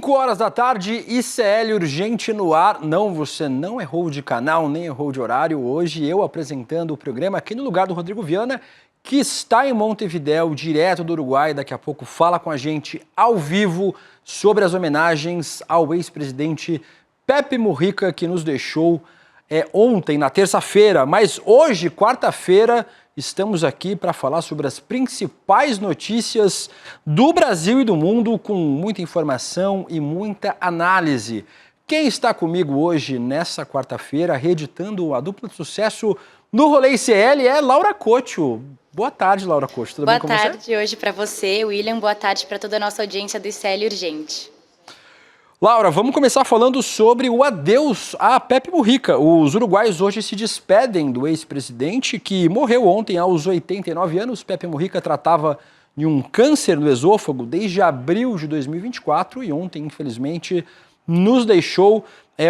5 horas da tarde, ICL Urgente no ar. Não, você não errou de canal, nem errou de horário. Hoje eu apresentando o programa aqui no lugar do Rodrigo Viana, que está em Montevidéu, direto do Uruguai. Daqui a pouco fala com a gente ao vivo sobre as homenagens ao ex-presidente Pepe Mujica, que nos deixou ontem, na terça-feira. Mas hoje, quarta-feira, estamos aqui para falar sobre as principais notícias do Brasil e do mundo, com muita informação e muita análise. Quem está comigo hoje, nessa quarta-feira, reeditando a dupla de sucesso no Rolê ICL é Laura Couto. Boa tarde, Laura Couto. Tudo bem com você? Boa tarde hoje para você, William. Boa tarde para toda a nossa audiência do ICL Urgente. Laura, vamos começar falando sobre o adeus a Pepe Mujica. Os uruguaios hoje se despedem do ex-presidente que morreu ontem aos 89 anos. Pepe Mujica tratava de um câncer no esôfago desde abril de 2024 e ontem, infelizmente, nos deixou.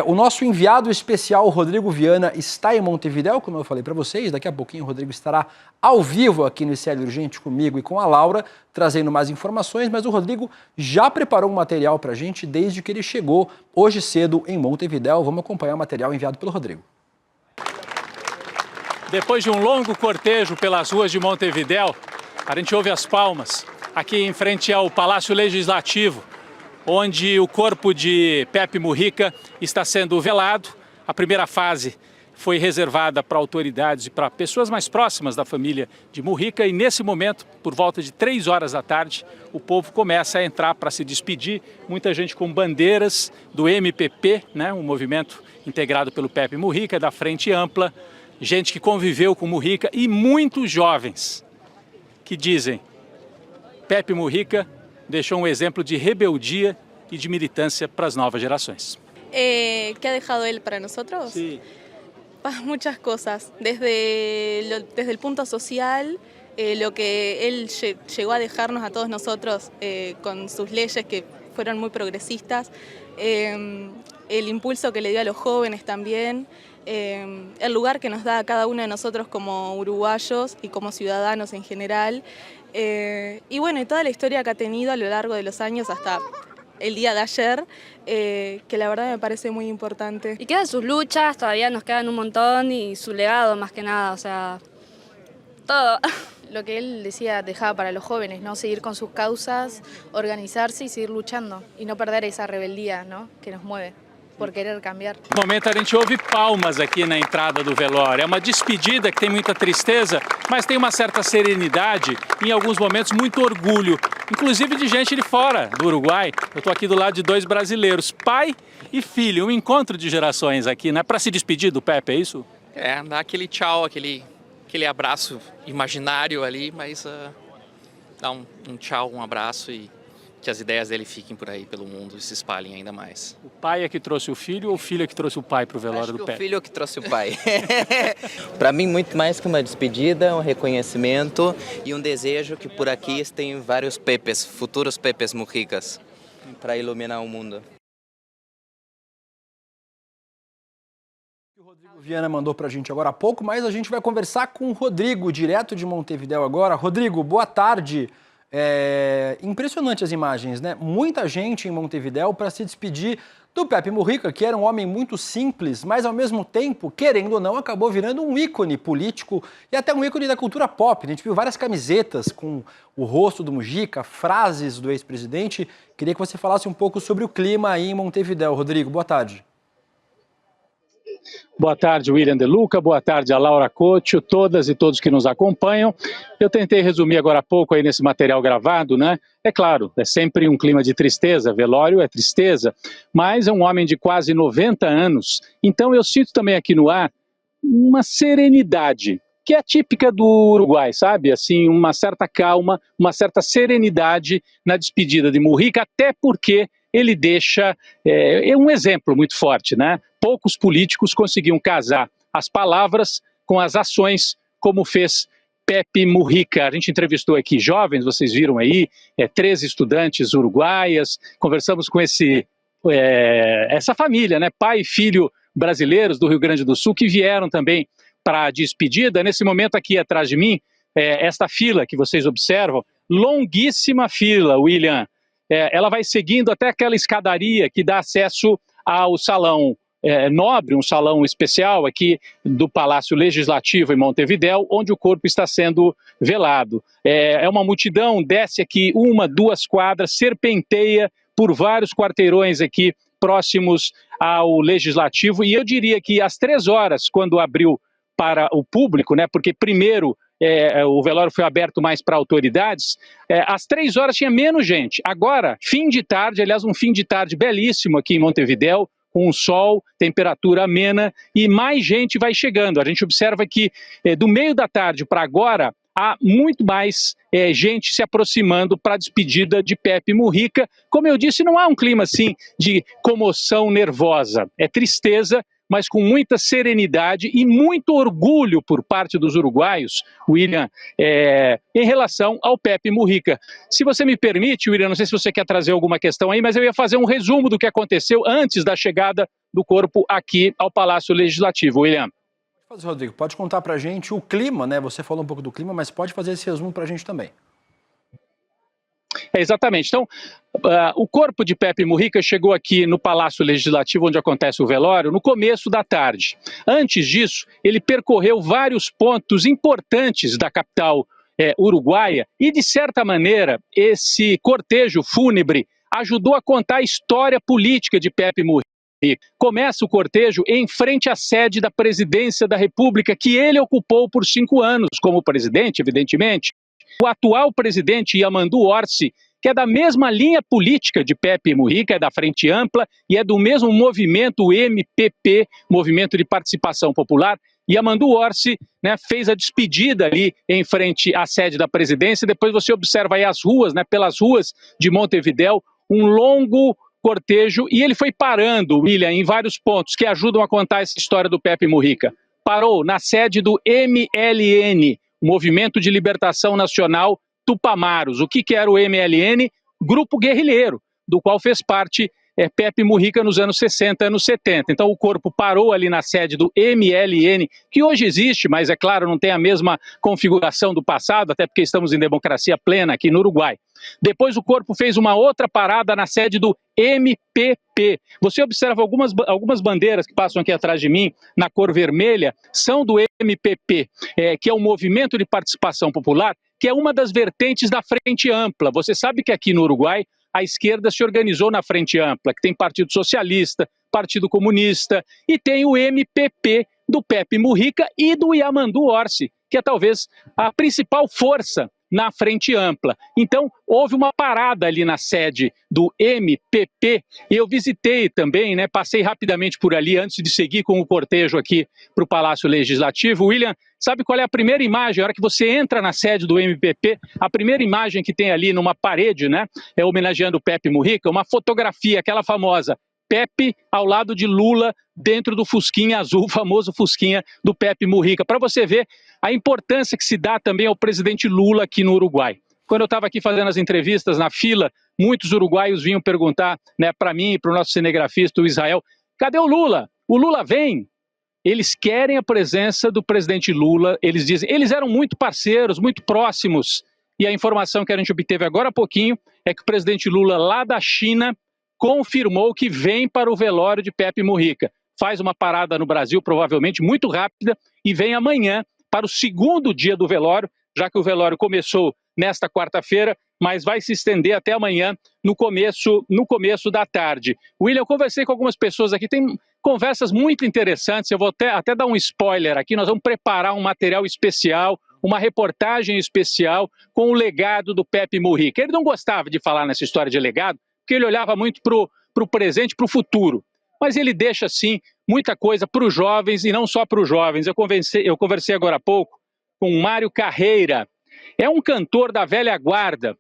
O nosso enviado especial, Rodrigo Viana, está em Montevidéu, como eu falei para vocês. Daqui a pouquinho o Rodrigo estará ao vivo aqui no ICL Urgente comigo e com a Laura, trazendo mais informações, mas o Rodrigo já preparou um material para a gente desde que ele chegou hoje cedo em Montevidéu. Vamos acompanhar o material enviado pelo Rodrigo. Depois de um longo cortejo pelas ruas de Montevidéu, a gente ouve as palmas aqui em frente ao Palácio Legislativo, onde o corpo de Pepe Mujica está sendo velado. A primeira fase foi reservada para autoridades e para pessoas mais próximas da família de Mujica, e nesse momento, por volta de 3 horas da tarde, o povo começa a entrar para se despedir. Muita gente com bandeiras do MPP, um movimento integrado pelo Pepe Mujica, da Frente Ampla, gente que conviveu com Mujica e muitos jovens que dizem: Pepe Mujica deixou um exemplo de rebeldia y de militancia para las nuevas generaciones. ¿Qué ha dejado él para nosotros? Sí. Muchas cosas, desde el punto social, lo que él llegó a dejarnos a todos nosotros con sus leyes que fueron muy progresistas, el impulso que le dio a los jóvenes también, el lugar que nos da a cada uno de nosotros como uruguayos y como ciudadanos en general, y bueno, y toda la historia que ha tenido a lo largo de los años hasta el día de ayer, que la verdad me parece muy importante. Y quedan sus luchas, todavía nos quedan un montón, y su legado más que nada, o sea, todo. Lo que él decía dejaba para los jóvenes, ¿no? Seguir con sus causas, organizarse y seguir luchando, y no perder esa rebeldía, ¿no? Que nos mueve por querer cambiar. No momento a gente ouve palmas aqui na entrada do velório. É uma despedida que tem muita tristeza, mas tem uma certa serenidade e em alguns momentos muito orgulho, inclusive de gente de fora do Uruguai. Eu estou aqui do lado de 2 brasileiros, pai e filho, um encontro de gerações aqui, né? Para se despedir do Pepe, é isso? Dar aquele tchau, aquele abraço imaginário ali, mas dar um tchau, um abraço e que as ideias dele fiquem por aí pelo mundo e se espalhem ainda mais. O pai é que trouxe o filho ou o filho é que trouxe o pai para o velório do Pepe? O filho é que trouxe o pai. Para mim, muito mais que uma despedida, um reconhecimento e um desejo que por aqui tem vários Pepes, futuros Pepes Mujicas, para iluminar o mundo. O Rodrigo Viana mandou para a gente agora há pouco, mas a gente vai conversar com o Rodrigo, direto de Montevidéu agora. Rodrigo, boa tarde. Impressionante as imagens, né? Muita gente em Montevidéu para se despedir do Pepe Mujica, que era um homem muito simples, mas ao mesmo tempo, querendo ou não, acabou virando um ícone político e até um ícone da cultura pop. A gente viu várias camisetas com o rosto do Mujica, frases do ex-presidente. Queria que você falasse um pouco sobre o clima aí em Montevidéu. Rodrigo, boa tarde. Boa tarde, William De Luca, boa tarde a Laura Couto, todas e todos que nos acompanham. Eu tentei resumir agora há pouco aí nesse material gravado, né? É claro, é sempre um clima de tristeza, velório é tristeza, mas é um homem de quase 90 anos, então eu sinto também aqui no ar uma serenidade, que é típica do Uruguai, sabe? Assim, uma certa calma, uma certa serenidade na despedida de Mujica, até porque ele deixa um exemplo muito forte, né? Poucos políticos conseguiam casar as palavras com as ações, como fez Pepe Mujica. A gente entrevistou aqui jovens, vocês viram aí, 13 estudantes uruguaias, conversamos com essa família, né? Pai e filho brasileiros do Rio Grande do Sul, que vieram também para a despedida. Nesse momento aqui atrás de mim, esta fila que vocês observam, longuíssima fila, William, ela vai seguindo até aquela escadaria que dá acesso ao salão nobre, um salão especial aqui do Palácio Legislativo em Montevidéu, onde o corpo está sendo velado. É uma multidão, desce aqui 1, 2 quadras, serpenteia por vários quarteirões aqui próximos ao Legislativo, e eu diria que às 3 horas, quando abriu para o público, né, porque primeiro o velório foi aberto mais para autoridades, às 3 horas tinha menos gente. Agora, fim de tarde, aliás, um fim de tarde belíssimo aqui em Montevidéu, com o sol, temperatura amena, e mais gente vai chegando. A gente observa que do meio da tarde para agora, há muito mais gente se aproximando para a despedida de Pepe Mujica. Como eu disse, não há um clima assim de comoção nervosa, é tristeza, mas com muita serenidade e muito orgulho por parte dos uruguaios, William, em relação ao Pepe Mujica. Se você me permite, William, não sei se você quer trazer alguma questão aí, mas eu ia fazer um resumo do que aconteceu antes da chegada do corpo aqui ao Palácio Legislativo. William. Pode fazer, Rodrigo, pode contar pra gente o clima, né? Você falou um pouco do clima, mas pode fazer esse resumo pra gente também. Exatamente. Então, o corpo de Pepe Mujica chegou aqui no Palácio Legislativo, onde acontece o velório, no começo da tarde. Antes disso, ele percorreu vários pontos importantes da capital uruguaia e, de certa maneira, esse cortejo fúnebre ajudou a contar a história política de Pepe Mujica. Começa o cortejo em frente à sede da Presidência da República, que ele ocupou por 5 anos como presidente, evidentemente. O atual presidente, Yamandu Orsi, que é da mesma linha política de Pepe Mujica, é da Frente Ampla e é do mesmo movimento MPP, Movimento de Participação Popular. Yamandu Orsi, né, fez a despedida ali em frente à sede da presidência. Depois você observa aí as ruas, né, pelas ruas de Montevidéu, um longo cortejo, e ele foi parando, William, em vários pontos que ajudam a contar essa história do Pepe Mujica. Parou na sede do MLN, Movimento de Libertação Nacional Tupamaros. O que era o MLN? Grupo guerrilheiro, do qual fez parte Pepe Mujica nos anos 60, anos 70. Então o corpo parou ali na sede do MLN, que hoje existe, mas é claro, não tem a mesma configuração do passado, até porque estamos em democracia plena aqui no Uruguai. Depois o corpo fez uma outra parada na sede do MPP. Você observa algumas bandeiras que passam aqui atrás de mim, na cor vermelha, são do MPP, que é o Movimento de Participação Popular, que é uma das vertentes da Frente Ampla. Você sabe que aqui no Uruguai a esquerda se organizou na Frente Ampla, que tem Partido Socialista, Partido Comunista, e tem o MPP do Pepe Mujica e do Yamandu Orsi, que é talvez a principal força na Frente Ampla. Então, houve uma parada ali na sede do MPP, e eu visitei também, né, passei rapidamente por ali antes de seguir com o cortejo aqui para o Palácio Legislativo. William, sabe qual é a primeira imagem? A hora que você entra na sede do MPP, a primeira imagem que tem ali numa parede, né, homenageando o Pepe Mujica, uma fotografia, aquela famosa, Pepe ao lado de Lula dentro do Fusquinha azul, o famoso Fusquinha do Pepe Mujica, para você ver a importância que se dá também ao presidente Lula aqui no Uruguai. Quando eu estava aqui fazendo as entrevistas na fila, muitos uruguaios vinham perguntar, né, para mim e para o nosso cinegrafista, o Israel, cadê o Lula? O Lula vem? Eles querem a presença do presidente Lula, eles dizem, eles eram muito parceiros, muito próximos, e a informação que a gente obteve agora há pouquinho é que o presidente Lula, lá da China, confirmou que vem para o velório de Pepe Mujica. Faz uma parada no Brasil, provavelmente muito rápida, e vem amanhã para o segundo dia do velório, já que o velório começou nesta quarta-feira, mas vai se estender até amanhã, no começo da tarde. William, eu conversei com algumas pessoas aqui, tem conversas muito interessantes, eu vou até dar um spoiler aqui, nós vamos preparar um material especial, uma reportagem especial com o legado do Pepe Mujica. Ele não gostava de falar nessa história de legado, porque ele olhava muito para o presente, para o futuro. Mas ele deixa, sim, muita coisa para os jovens e não só para os jovens. Eu conversei agora há pouco com o Mário Carreira. É um cantor da velha guarda,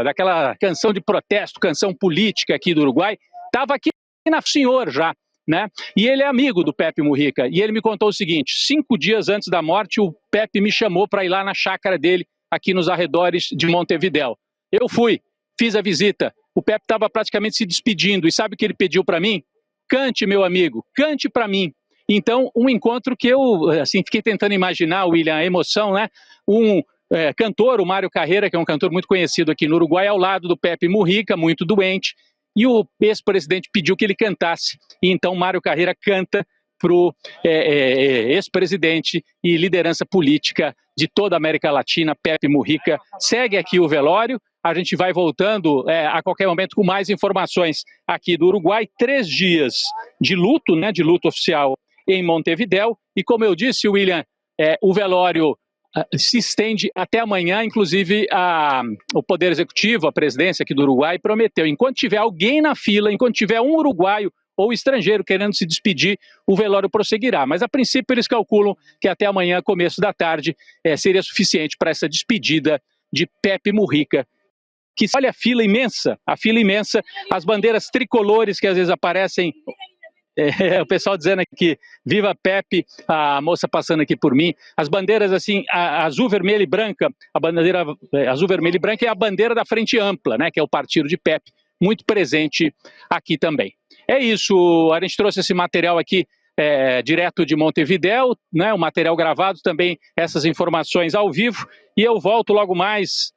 daquela canção de protesto, canção política aqui do Uruguai. Estava aqui na Senhor já, né? E ele é amigo do Pepe Mujica. E ele me contou o seguinte, 5 dias antes da morte, o Pepe me chamou para ir lá na chácara dele, aqui nos arredores de Montevidéu. Eu fui, fiz a visita. O Pepe estava praticamente se despedindo. E sabe o que ele pediu para mim? Cante, meu amigo, cante para mim. Então, um encontro que eu assim, fiquei tentando imaginar, William, a emoção, né? Um cantor, o Mário Carreira, que é um cantor muito conhecido aqui no Uruguai, ao lado do Pepe Mujica, muito doente, e o ex-presidente pediu que ele cantasse, e então Mário Carreira canta para o ex-presidente e liderança política de toda a América Latina, Pepe Mujica. Segue aqui o velório, a gente vai voltando a qualquer momento com mais informações aqui do Uruguai. 3 dias de luto, né, de luto oficial em Montevidéu, e como eu disse, William, o velório se estende até amanhã, inclusive o Poder Executivo, a presidência aqui do Uruguai, prometeu, enquanto tiver alguém na fila, enquanto tiver um uruguaio ou estrangeiro querendo se despedir, o velório prosseguirá. Mas a princípio eles calculam que até amanhã, começo da tarde, seria suficiente para essa despedida de Pepe Mujica. Que olha a fila imensa, as bandeiras tricolores que às vezes aparecem. O pessoal dizendo aqui, viva Pepe, a moça passando aqui por mim, as bandeiras assim, azul, vermelha e branca, a bandeira azul, vermelha e branca é a bandeira da Frente Ampla, né, que é o partido de Pepe, muito presente aqui também. É isso, a gente trouxe esse material aqui direto de Montevidéu, né, o material gravado também, essas informações ao vivo, e eu volto logo mais,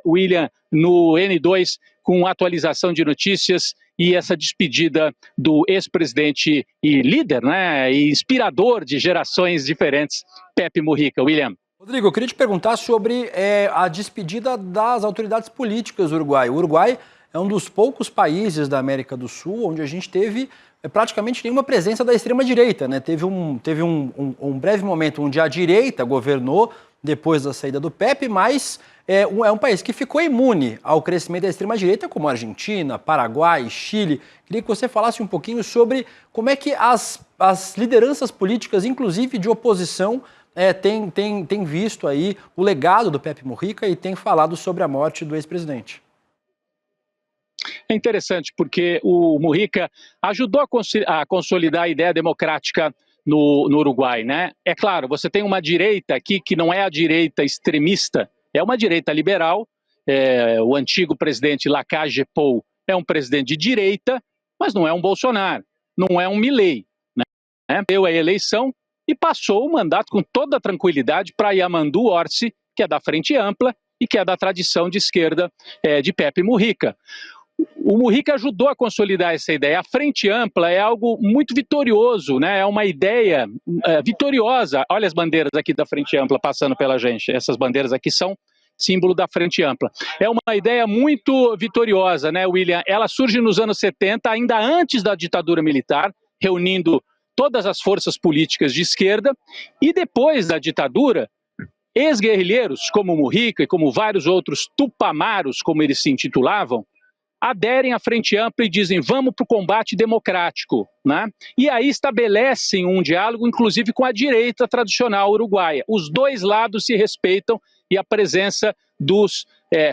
William, no N2, com atualização de notícias e essa despedida do ex-presidente e líder, né, e inspirador de gerações diferentes, Pepe Mujica. William. Rodrigo, eu queria te perguntar sobre a despedida das autoridades políticas do Uruguai. O Uruguai é um dos poucos países da América do Sul onde a gente teve praticamente nenhuma presença da extrema-direita, né? Teve um breve momento onde a direita governou depois da saída do Pepe, mas é um país que ficou imune ao crescimento da extrema-direita, como a Argentina, Paraguai, Chile. Queria que você falasse um pouquinho sobre como é que as lideranças políticas, inclusive de oposição, têm visto aí o legado do Pepe Mujica e têm falado sobre a morte do ex-presidente. É interessante porque o Mujica ajudou a consolidar a ideia democrática no Uruguai, né? É claro, você tem uma direita aqui que não é a direita extremista, é uma direita liberal. O antigo presidente Lacalle Pou é um presidente de direita, mas não é um Bolsonaro, não é um Milei, né? Deu a eleição e passou o mandato com toda a tranquilidade para Yamandu Orsi, que é da Frente Ampla e que é da tradição de esquerda de Pepe Mujica. O Mujica ajudou a consolidar essa ideia. A Frente Ampla é algo muito vitorioso, né? É uma ideia vitoriosa. Olha as bandeiras aqui da Frente Ampla passando pela gente. Essas bandeiras aqui são símbolo da Frente Ampla. É uma ideia muito vitoriosa, né, William? Ela surge nos anos 70, ainda antes da ditadura militar, reunindo todas as forças políticas de esquerda, e depois da ditadura, ex-guerrilheiros como Mujica e como vários outros tupamaros, como eles se intitulavam, aderem à Frente Ampla e dizem, vamos para o combate democrático, né? E aí estabelecem um diálogo, inclusive com a direita tradicional uruguaia. Os dois lados se respeitam e a presença dos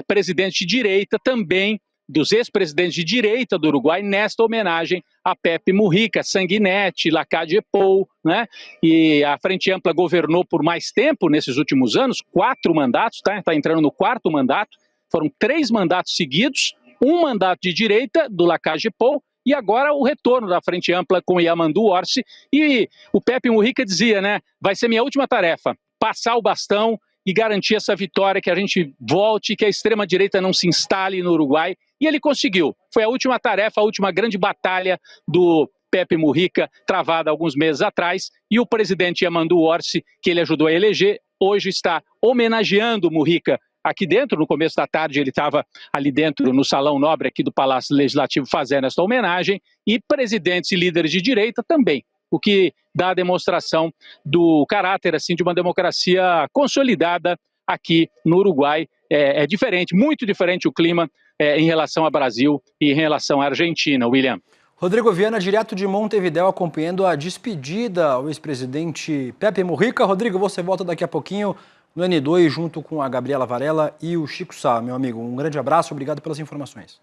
presidentes de direita também, dos ex-presidentes de direita do Uruguai, nesta homenagem a Pepe Mujica, Sanguinetti, Lacalle Pou, né? E a Frente Ampla governou por mais tempo nesses últimos anos, 4 mandatos, tá? Está entrando no 4º mandato, foram 3 mandatos seguidos, um mandato de direita do Lacalle Pou e agora o retorno da Frente Ampla com Yamandu Orsi. E o Pepe Mujica dizia, né, vai ser minha última tarefa, passar o bastão e garantir essa vitória, que a gente volte, que a extrema-direita não se instale no Uruguai. E ele conseguiu. Foi a última tarefa, a última grande batalha do Pepe Mujica, travada alguns meses atrás, e o presidente Yamandu Orsi, que ele ajudou a eleger, hoje está homenageando o Mujica aqui dentro. No começo da tarde ele estava ali dentro no Salão Nobre aqui do Palácio Legislativo fazendo esta homenagem, e presidentes e líderes de direita também, o que dá a demonstração do caráter assim de uma democracia consolidada aqui no Uruguai. É diferente, muito diferente o clima em relação ao Brasil e em relação à Argentina, William. Rodrigo Viana, direto de Montevidéu, acompanhando a despedida ao ex-presidente Pepe Mujica. Rodrigo, você volta daqui a pouquinho no N2, junto com a Gabriela Varela e o Chico Sá, meu amigo. Um grande abraço, obrigado pelas informações.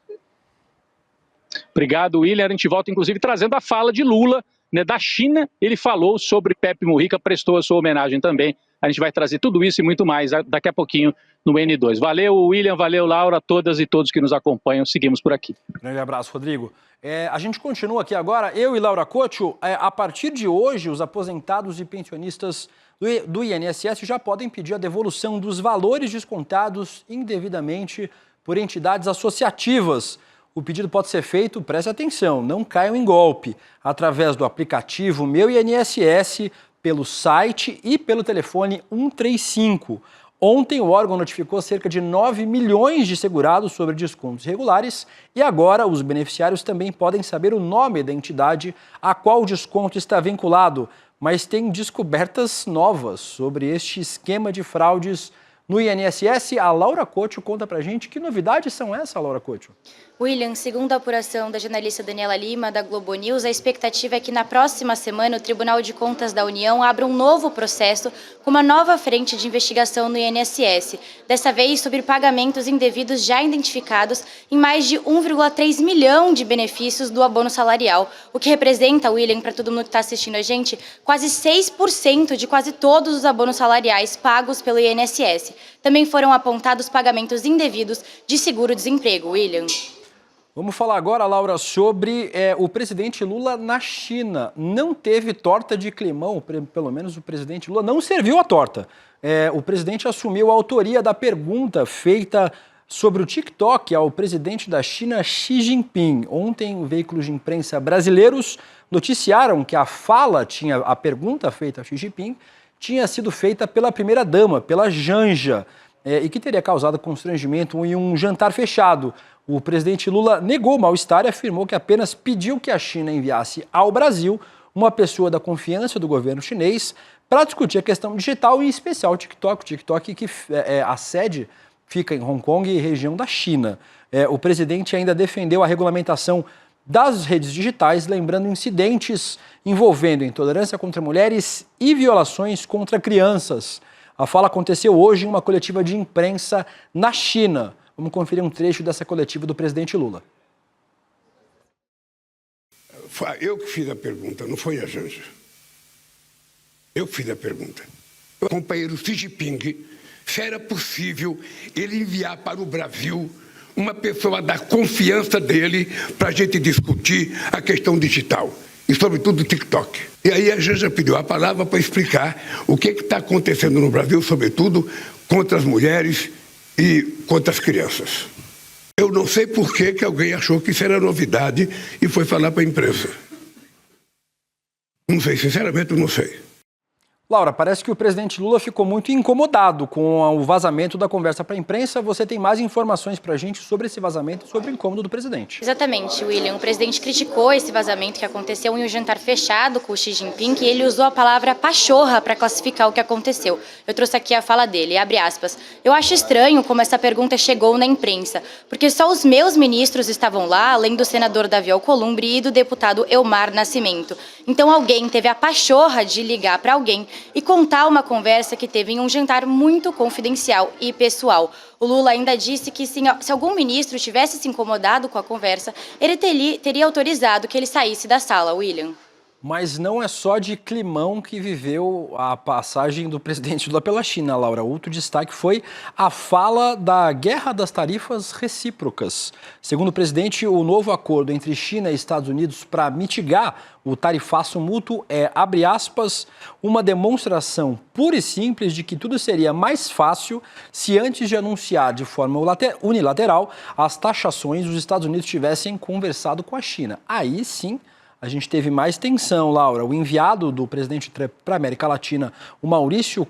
Obrigado, William. A gente volta, inclusive, trazendo a fala de Lula né, da China, ele falou sobre Pepe Mujica, prestou a sua homenagem também. A gente vai trazer tudo isso e muito mais daqui a pouquinho no N2. Valeu, William, valeu, Laura, todas e todos que nos acompanham. Seguimos por aqui. Grande abraço, Rodrigo. A gente continua aqui agora, eu e Laura Couto. A partir de hoje, os aposentados e pensionistas do INSS já podem pedir a devolução dos valores descontados indevidamente por entidades associativas. O pedido pode ser feito, preste atenção, não caiam em golpe, através do aplicativo Meu INSS, pelo site e pelo telefone 135. Ontem, o órgão notificou cerca de 9 milhões de segurados sobre descontos regulares e agora os beneficiários também podem saber o nome da entidade a qual o desconto está vinculado. Mas tem descobertas novas sobre este esquema de fraudes no INSS. A Laura Couto conta pra gente que novidades são essas, Laura Couto? William, segundo a apuração da jornalista Daniela Lima, da Globo News, a expectativa é que na próxima semana o Tribunal de Contas da União abra um novo processo com uma nova frente de investigação no INSS, dessa vez sobre pagamentos indevidos já identificados em mais de 1,3 milhão de benefícios do abono salarial, o que representa, William, para todo mundo que está assistindo a gente, quase 6% de quase todos os abonos salariais pagos pelo INSS. Também foram apontados pagamentos indevidos de seguro-desemprego, William. Vamos falar agora, Laura, sobre o presidente Lula na China. Não teve torta de climão, pelo menos o presidente Lula não serviu a torta. O presidente assumiu a autoria da pergunta feita sobre o TikTok ao presidente da China, Xi Jinping. Ontem, veículos de imprensa brasileiros noticiaram que a pergunta feita a Xi Jinping tinha sido feita pela primeira-dama, pela Janja, e que teria causado constrangimento em um jantar fechado. O presidente Lula negou o mal-estar e afirmou que apenas pediu que a China enviasse ao Brasil uma pessoa da confiança do governo chinês para discutir a questão digital, em especial o TikTok. O TikTok que a sede fica em Hong Kong e região da China. O presidente ainda defendeu a regulamentação das redes digitais, lembrando incidentes envolvendo intolerância contra mulheres e violações contra crianças. A fala aconteceu hoje em uma coletiva de imprensa na China. Vamos conferir um trecho dessa coletiva do presidente Lula. Eu que fiz a pergunta, não foi a Janja. Eu que fiz a pergunta. O companheiro Xi Jinping, se era possível ele enviar para o Brasil uma pessoa da confiança dele para a gente discutir a questão digital e, sobretudo, o TikTok. E aí a Janja pediu a palavra para explicar o que está acontecendo no Brasil, sobretudo contra as mulheres e contra as crianças. Eu não sei por que alguém achou que isso era novidade e foi falar para a imprensa. Não sei, sinceramente eu não sei. Laura, parece que o presidente Lula ficou muito incomodado com o vazamento da conversa para a imprensa. Você tem mais informações para a gente sobre esse vazamento e sobre o incômodo do presidente. Exatamente, William. O presidente criticou esse vazamento que aconteceu em um jantar fechado com o Xi Jinping e ele usou a palavra pachorra para classificar o que aconteceu. Eu trouxe aqui a fala dele, abre aspas. Eu acho estranho como essa pergunta chegou na imprensa, porque só os meus ministros estavam lá, além do senador Davi Alcolumbre e do deputado Elmar Nascimento. Então alguém teve a pachorra de ligar para alguém e contar uma conversa que teve em um jantar muito confidencial e pessoal. O Lula ainda disse que se algum ministro tivesse se incomodado com a conversa, ele teria autorizado que ele saísse da sala, William. Mas não é só de climão que viveu a passagem do presidente Lula pela China, Laura. Outro destaque foi a fala da guerra das tarifas recíprocas. Segundo o presidente, o novo acordo entre China e Estados Unidos para mitigar o tarifaço mútuo é, abre aspas, uma demonstração pura e simples de que tudo seria mais fácil se antes de anunciar de forma unilateral as taxações, os Estados Unidos tivessem conversado com a China. Aí sim, a gente teve mais tensão, Laura. O enviado do presidente para a América Latina, o Maurício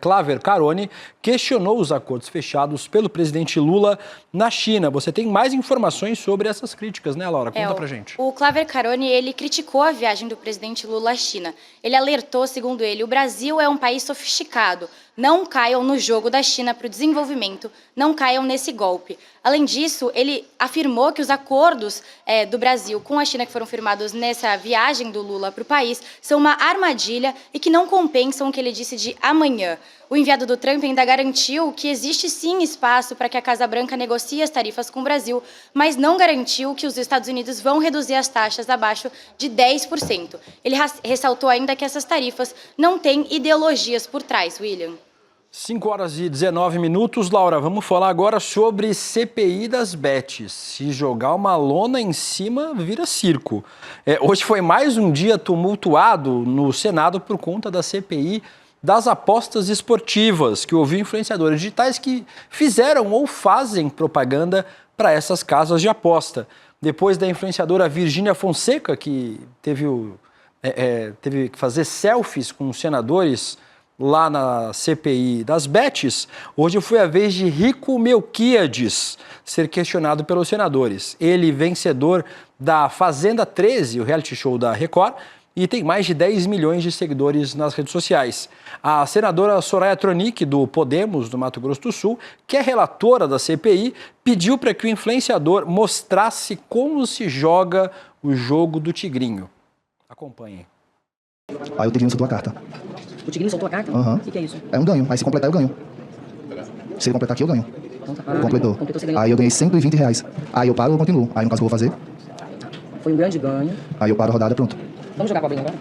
Claver Carone, questionou os acordos fechados pelo presidente Lula na China. Você tem mais informações sobre essas críticas, né, Laura? Conta pra gente. O Claver Carone, ele criticou a viagem do presidente Lula à China. Ele alertou, segundo ele, o Brasil é um país sofisticado, Não caiam no jogo da China para o desenvolvimento, não caiam nesse golpe. Além disso, ele afirmou que os acordos do Brasil com a China que foram firmados nessa viagem do Lula para o país são uma armadilha e que não compensam o que ele disse de amanhã. O enviado do Trump ainda garantiu que existe sim espaço para que a Casa Branca negocie as tarifas com o Brasil, mas não garantiu que os Estados Unidos vão reduzir as taxas abaixo de 10%. Ele ressaltou ainda que essas tarifas não têm ideologias por trás, William. 5 horas e 19 minutos, Laura, vamos falar agora sobre CPI das bets. Se jogar uma lona em cima, vira circo. Hoje foi mais um dia tumultuado no Senado por conta da CPI das apostas esportivas, que ouviu influenciadores digitais que fizeram ou fazem propaganda para essas casas de aposta. Depois da influenciadora Virgínia Fonseca, que teve que fazer selfies com os senadores lá na CPI das bets, hoje foi a vez de Rico Melquiades ser questionado pelos senadores. Ele, vencedor da Fazenda 13, o reality show da Record, e tem mais de 10 milhões de seguidores nas redes sociais. A senadora Soraya Tronic, do Podemos, do Mato Grosso do Sul, que é relatora da CPI, pediu para que o influenciador mostrasse como se joga o jogo do Tigrinho. Acompanhem. Aí o Tigrinho soltou a carta. O Tigrinho soltou a carta? Aham. O que é isso? É um ganho. Aí se completar, eu ganho. Se ele completar aqui, eu ganho. Então tá. Completou. Você ganhou. Aí eu ganhei R$120. Aí eu paro ou continuo. Aí no caso que eu vou fazer. Foi um grande ganho. Aí eu paro a rodada, pronto. Vamos jogar cobrinha agora?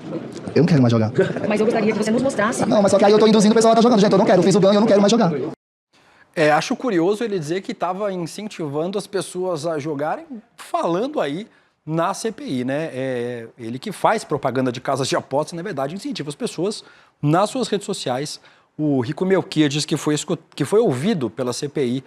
Eu não quero mais jogar. Mas eu gostaria que você nos mostrasse. Não, mas só que aí eu tô induzindo o pessoal a estar jogando. Gente, eu não quero. Eu fiz o ganho, eu não quero mais jogar. Acho curioso ele dizer que estava incentivando as pessoas a jogarem, falando aí na CPI, né? Ele que faz propaganda de casas de apostas, na verdade, incentiva as pessoas nas suas redes sociais. O Rico Melquiades, que foi ouvido pela CPI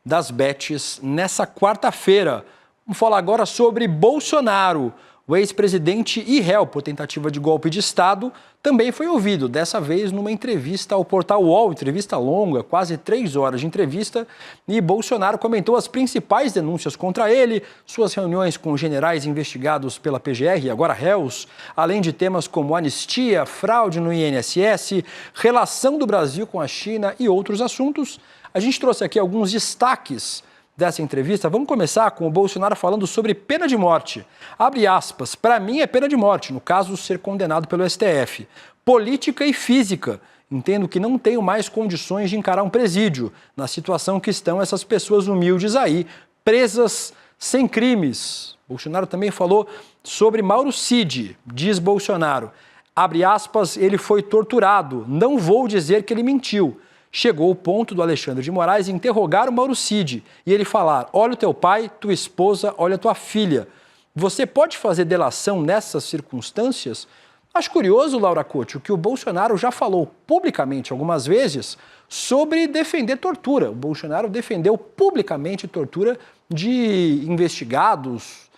das bets nessa quarta-feira. Vamos falar agora sobre Bolsonaro. O ex-presidente e réu por tentativa de golpe de Estado também foi ouvido, dessa vez numa entrevista ao portal UOL, entrevista longa, quase 3 horas de entrevista, e Bolsonaro comentou as principais denúncias contra ele, suas reuniões com generais investigados pela PGR e agora réus, além de temas como anistia, fraude no INSS, relação do Brasil com a China e outros assuntos. A gente trouxe aqui alguns destaques dessa entrevista. Vamos começar com o Bolsonaro falando sobre pena de morte. Abre aspas, para mim é pena de morte, no caso ser condenado pelo STF. Política e física. Entendo que não tenho mais condições de encarar um presídio, na situação que estão essas pessoas humildes aí, presas sem crimes. Bolsonaro também falou sobre Mauro Cid, diz Bolsonaro. Abre aspas, ele foi torturado, não vou dizer que ele mentiu. Chegou o ponto do Alexandre de Moraes interrogar o Mauro Cid e ele falar, olha o teu pai, tua esposa, olha a tua filha. Você pode fazer delação nessas circunstâncias? Acho curioso, Laura Couto, que o Bolsonaro já falou publicamente algumas vezes sobre defender tortura. O Bolsonaro defendeu publicamente tortura de investigados,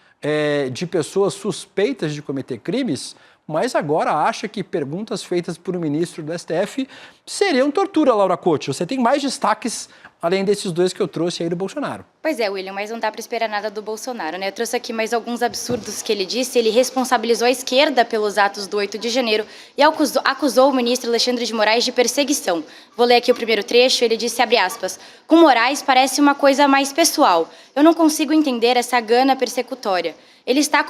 de pessoas suspeitas de cometer crimes, mas agora acha que perguntas feitas por um ministro do STF seriam tortura, Laura Couto. Você tem mais destaques, além desses dois que eu trouxe aí do Bolsonaro. Pois é, William, mas não dá para esperar nada do Bolsonaro, né? Eu trouxe aqui mais alguns absurdos que ele disse. Ele responsabilizou a esquerda pelos atos do 8 de janeiro e acusou o ministro Alexandre de Moraes de perseguição. Vou ler aqui o primeiro trecho, ele disse, abre aspas, com Moraes parece uma coisa mais pessoal. Eu não consigo entender essa gana persecutória. Ele está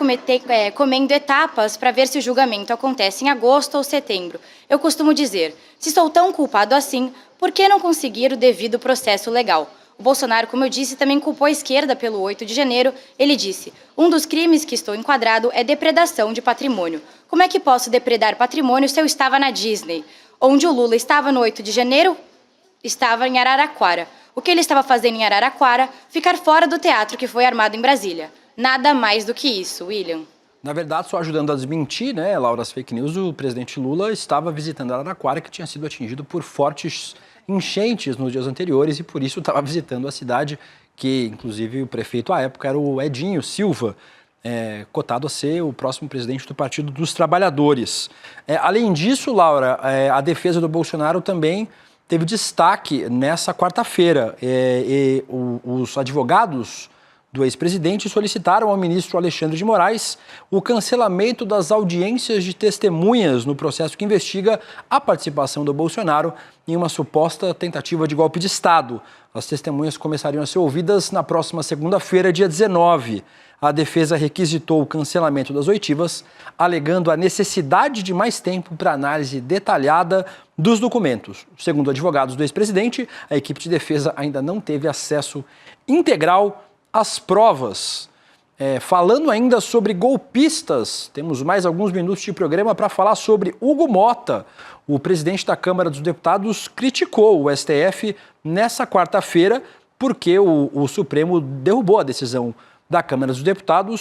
comendo etapas para ver se o julgamento acontece em agosto ou setembro. Eu costumo dizer, se sou tão culpado assim, por que não conseguir o devido processo legal? O Bolsonaro, como eu disse, também culpou a esquerda pelo 8 de janeiro. Ele disse, um dos crimes que estou enquadrado é depredação de patrimônio. Como é que posso depredar patrimônio se eu estava na Disney? Onde o Lula estava no 8 de janeiro, estava em Araraquara. O que ele estava fazendo em Araraquara? Ficar fora do teatro que foi armado em Brasília. Nada mais do que isso, William. Na verdade, só ajudando a desmentir, né, Laura, as fake news, o presidente Lula estava visitando Araraquara, que tinha sido atingido por fortes enchentes nos dias anteriores e por isso estava visitando a cidade que, inclusive, o prefeito à época era o Edinho Silva, cotado a ser o próximo presidente do Partido dos Trabalhadores. Além disso, Laura, a defesa do Bolsonaro também teve destaque nessa quarta-feira. Os advogados do ex-presidente solicitaram ao ministro Alexandre de Moraes o cancelamento das audiências de testemunhas no processo que investiga a participação do Bolsonaro em uma suposta tentativa de golpe de Estado. As testemunhas começariam a ser ouvidas na próxima segunda-feira, dia 19. A defesa requisitou o cancelamento das oitivas, alegando a necessidade de mais tempo para análise detalhada dos documentos. Segundo advogados do ex-presidente, a equipe de defesa ainda não teve acesso integral às provas. Falando ainda sobre golpistas, temos mais alguns minutos de programa para falar sobre Hugo Motta. O presidente da Câmara dos Deputados criticou o STF nessa quarta-feira porque o Supremo derrubou a decisão da Câmara dos Deputados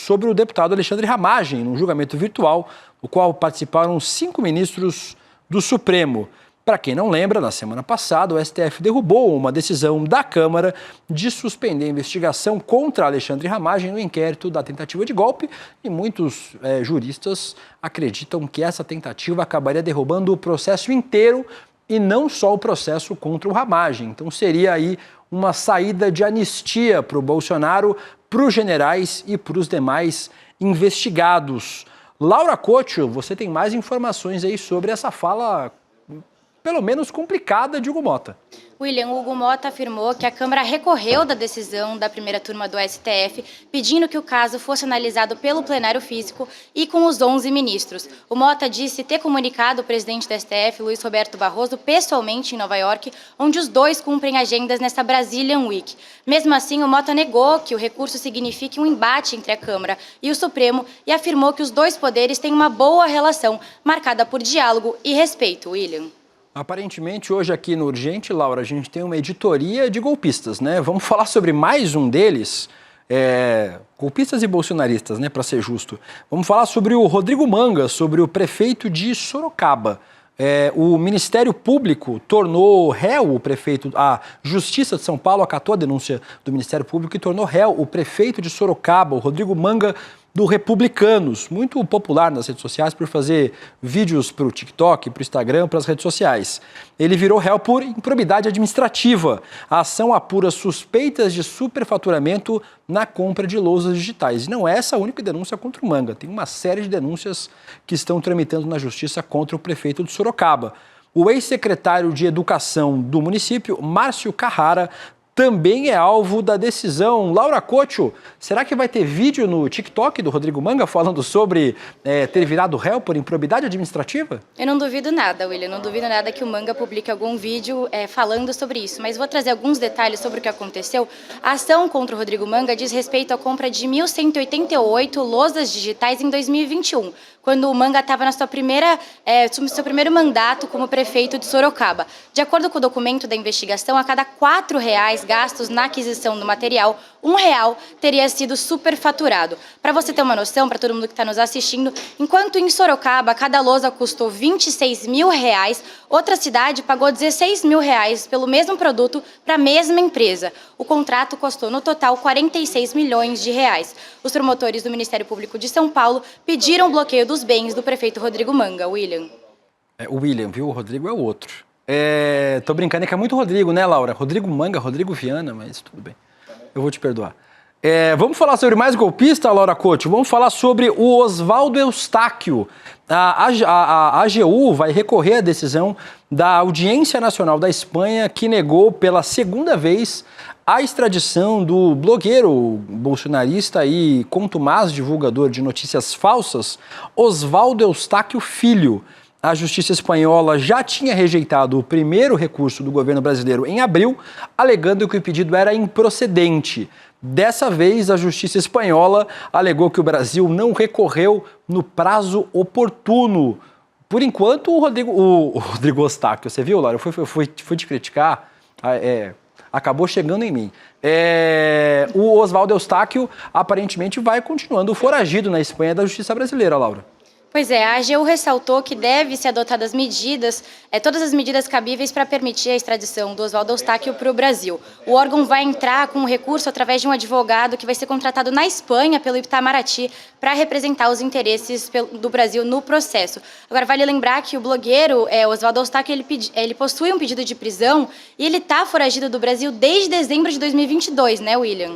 sobre o deputado Alexandre Ramagem, num julgamento virtual, no qual participaram 5 ministros do Supremo. Para quem não lembra, na semana passada, o STF derrubou uma decisão da Câmara de suspender a investigação contra Alexandre Ramagem no inquérito da tentativa de golpe, e muitos juristas acreditam que essa tentativa acabaria derrubando o processo inteiro e não só o processo contra o Ramagem. Então seria aí uma saída de anistia para o Bolsonaro, para os generais e para os demais investigados. Laura Couto, você tem mais informações aí sobre essa fala, pelo menos complicada, de Hugo Motta. William, Hugo Motta afirmou que a Câmara recorreu da decisão da primeira turma do STF, pedindo que o caso fosse analisado pelo plenário físico e com os 11 ministros. O Motta disse ter comunicado o presidente do STF, Luiz Roberto Barroso, pessoalmente em Nova York, onde os dois cumprem agendas nesta Brazilian Week. Mesmo assim, o Motta negou que o recurso signifique um embate entre a Câmara e o Supremo e afirmou que os dois poderes têm uma boa relação, marcada por diálogo e respeito, William. Aparentemente, hoje aqui no Urgente, Laura, a gente tem uma editoria de golpistas, né? Vamos falar sobre mais um deles, golpistas e bolsonaristas, né, para ser justo. Vamos falar sobre o Rodrigo Manga, sobre o prefeito de Sorocaba. O Ministério Público tornou réu o prefeito, a Justiça de São Paulo acatou a denúncia do Ministério Público e tornou réu o prefeito de Sorocaba, o Rodrigo Manga, do Republicanos, muito popular nas redes sociais por fazer vídeos para o TikTok, para o Instagram, para as redes sociais. Ele virou réu por improbidade administrativa. A ação apura suspeitas de superfaturamento na compra de lousas digitais. E não é essa a única denúncia contra o Manga. Tem uma série de denúncias que estão tramitando na Justiça contra o prefeito de Sorocaba. O ex-secretário de Educação do município, Márcio Carrara, também é alvo da decisão. Laura Couto, será que vai ter vídeo no TikTok do Rodrigo Manga falando sobre ter virado réu por improbidade administrativa? Eu não duvido nada, William. Não duvido nada que o Manga publique algum vídeo falando sobre isso. Mas vou trazer alguns detalhes sobre o que aconteceu. A ação contra o Rodrigo Manga diz respeito à compra de 1.188 lousas digitais em 2021, quando o Manga estava no seu primeiro mandato como prefeito de Sorocaba. De acordo com o documento da investigação, a cada R$4 gastos na aquisição do material, R$1 teria sido superfaturado. Para você ter uma noção, para todo mundo que está nos assistindo, enquanto em Sorocaba cada lousa custou R$26 mil, outra cidade pagou R$16 mil pelo mesmo produto para a mesma empresa. O contrato custou no total R$46 milhões. Os promotores do Ministério Público de São Paulo pediram o bloqueio dos bens do prefeito Rodrigo Manga. William. O William, viu? O Rodrigo é o outro. Tô brincando, é que é muito Rodrigo, né, Laura? Rodrigo Manga, Rodrigo Viana, mas tudo bem. Eu vou te perdoar. Vamos falar sobre mais golpista, Laura Couto? Vamos falar sobre o Oswaldo Eustáquio. A AGU vai recorrer à decisão da Audiência Nacional da Espanha, que negou pela segunda vez a extradição do blogueiro bolsonarista e contumaz divulgador de notícias falsas, Oswaldo Eustáquio Filho. A Justiça Espanhola já tinha rejeitado o primeiro recurso do governo brasileiro em abril, alegando que o pedido era improcedente. Dessa vez, a Justiça Espanhola alegou que o Brasil não recorreu no prazo oportuno. Por enquanto, o Rodrigo Eustáquio, você viu, Laura? Eu fui te criticar, acabou chegando em mim. O Oswaldo Eustáquio aparentemente vai continuando foragido na Espanha da Justiça Brasileira, Laura. Pois é, a AGU ressaltou que deve-se adotar todas as medidas cabíveis para permitir a extradição do Oswaldo Eustáquio para o Brasil. O órgão vai entrar com um recurso através de um advogado que vai ser contratado na Espanha pelo Itamaraty para representar os interesses do Brasil no processo. Agora, vale lembrar que o blogueiro Oswaldo Eustáquio ele possui um pedido de prisão e ele está foragido do Brasil desde dezembro de 2022, né, William?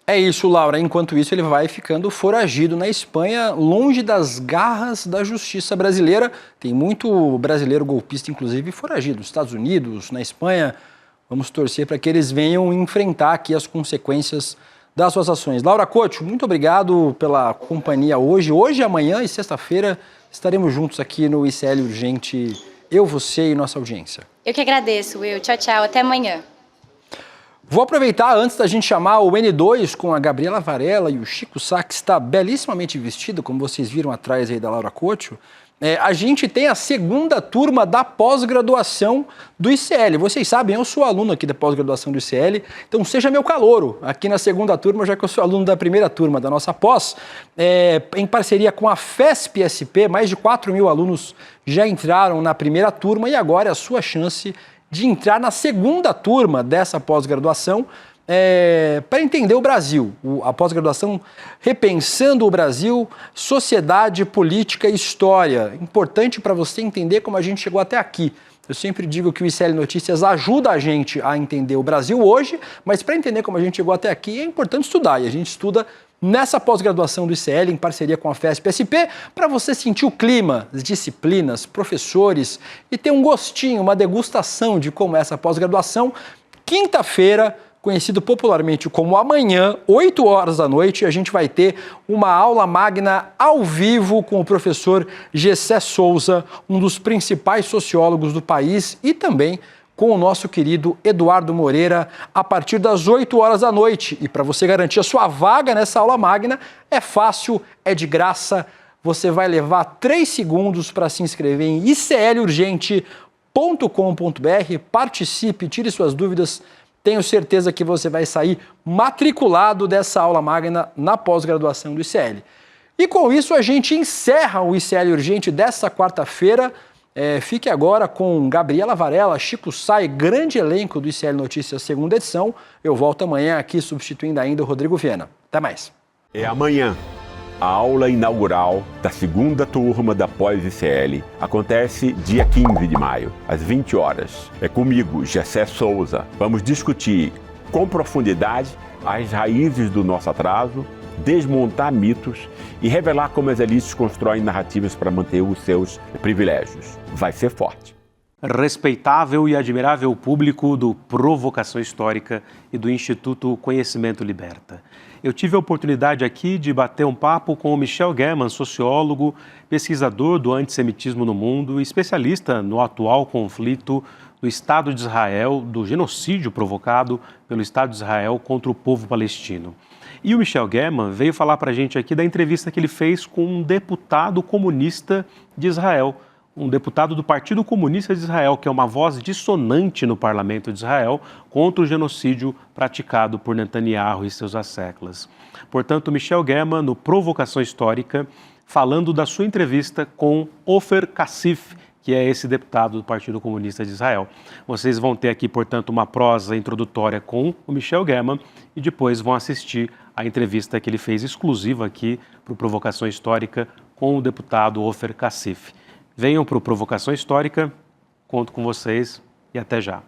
É isso, Laura. Enquanto isso, ele vai ficando foragido na Espanha, longe das garras da justiça brasileira. Tem muito brasileiro golpista, inclusive, foragido nos Estados Unidos, na Espanha. Vamos torcer para que eles venham enfrentar aqui as consequências das suas ações. Laura Couto, muito obrigado pela companhia hoje. Hoje, amanhã e sexta-feira estaremos juntos aqui no ICL Urgente. Eu, você e nossa audiência. Eu que agradeço, Will. Tchau, tchau. Até amanhã. Vou aproveitar antes da gente chamar o N2 com a Gabriela Varela e o Chico Sá, que está belíssimamente vestido, como vocês viram atrás aí da Laura Couto. A gente tem a segunda turma da pós-graduação do ICL. Vocês sabem, eu sou aluno aqui da pós-graduação do ICL, então seja meu calouro aqui na segunda turma, já que eu sou aluno da primeira turma da nossa pós. Em parceria com a FESP-SP, mais de 4.000 alunos já entraram na primeira turma e agora é a sua chance de entrar na segunda turma dessa pós-graduação para entender o Brasil. A pós-graduação Repensando o Brasil, Sociedade, Política e História. Importante para você entender como a gente chegou até aqui. Eu sempre digo que o ICL Notícias ajuda a gente a entender o Brasil hoje, mas para entender como a gente chegou até aqui é importante estudar. E a gente estuda nessa pós-graduação do ICL, em parceria com a FESP-SP, para você sentir o clima, as disciplinas, professores e ter um gostinho, uma degustação de como é essa pós-graduação. Quinta-feira, conhecido popularmente como amanhã, 8 horas da noite, a gente vai ter uma aula magna ao vivo com o professor Gessé Souza, um dos principais sociólogos do país, e também com o nosso querido Eduardo Moreira, a partir das 8 horas da noite. E para você garantir a sua vaga nessa aula magna, é fácil, é de graça. Você vai levar 3 segundos para se inscrever em iclurgente.com.br. Participe, tire suas dúvidas. Tenho certeza que você vai sair matriculado dessa aula magna na pós-graduação do ICL. E com isso a gente encerra o ICL Urgente dessa quarta-feira. Fique agora com Gabriela Varela, Chico Sá, grande elenco do ICL Notícias, segunda edição. Eu volto amanhã aqui substituindo ainda o Rodrigo Viana. Até mais. É amanhã. A aula inaugural da segunda turma da pós-ICL acontece dia 15 de maio, às 20 horas. É comigo, Gessé Souza. Vamos discutir com profundidade as raízes do nosso atraso, desmontar mitos e revelar como as elites constroem narrativas para manter os seus privilégios. Vai ser forte. Respeitável e admirável público do Provocação Histórica e do Instituto Conhecimento Liberta. Eu tive a oportunidade aqui de bater um papo com o Michel Geman, sociólogo, pesquisador do antissemitismo no mundo, especialista no atual conflito do Estado de Israel, do genocídio provocado pelo Estado de Israel contra o povo palestino. E o Michel Geman veio falar para a gente aqui da entrevista que ele fez com um deputado comunista de Israel, um deputado do Partido Comunista de Israel, que é uma voz dissonante no parlamento de Israel contra o genocídio praticado por Netanyahu e seus asseclas. Portanto, Michel Geman, no Provocação Histórica, falando da sua entrevista com Ofer Kassif, que é esse deputado do Partido Comunista de Israel. Vocês vão ter aqui, portanto, uma prosa introdutória com o Michel Geman e depois vão assistir a entrevista que ele fez exclusiva aqui para o Provocação Histórica com o deputado Ofer Kassif. Venham para o Provocação Histórica, conto com vocês e até já.